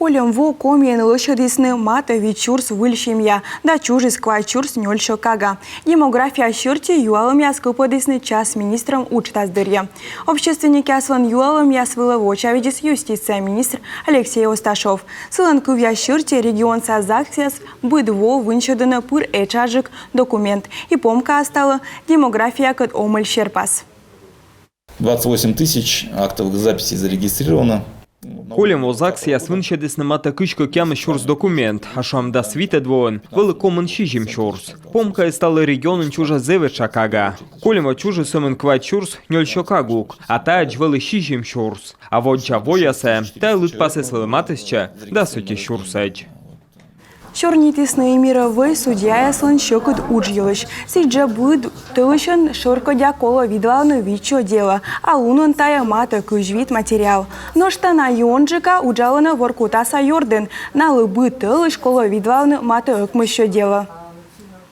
Колем во комien лошадисны мата вичурс выльшимья, да чужис квайчурс нёльшо кага. Демография шурти юалом яскуподисны час министром учтаздырья. Общественники аслан юалом ясвыловоча видис юстиция министр Алексей Осташов. Сыланку в шурти регион сазаксиас быдво выншодына пур эчажик документ. И помка остала демография код омыль щерпас. 28 тысяч актовых записей зарегистрировано. Колем озаксия свинчедис намата кышка кяма шурс документ, а шамда свите двоен, великомен шижим шурс. Помка стала регионен чужа зевеча кага. Колема чужа сомен квайт шурс нёльшо кагук, а тач вели шижим шурс. А вот джавоясе, та лут пасе слематисче, да сути шурсеч. Шорнитисный мировой судья яслан щекот уджелыш. Сиджа будет тылышен шоркодя коло видлавну вичо дело, а лунон тая мата кыжвит материал. Но что на йонджика уджалана воркутаса йорден, на лыбы тылыш коло видлавну мата ыкмыщо дело.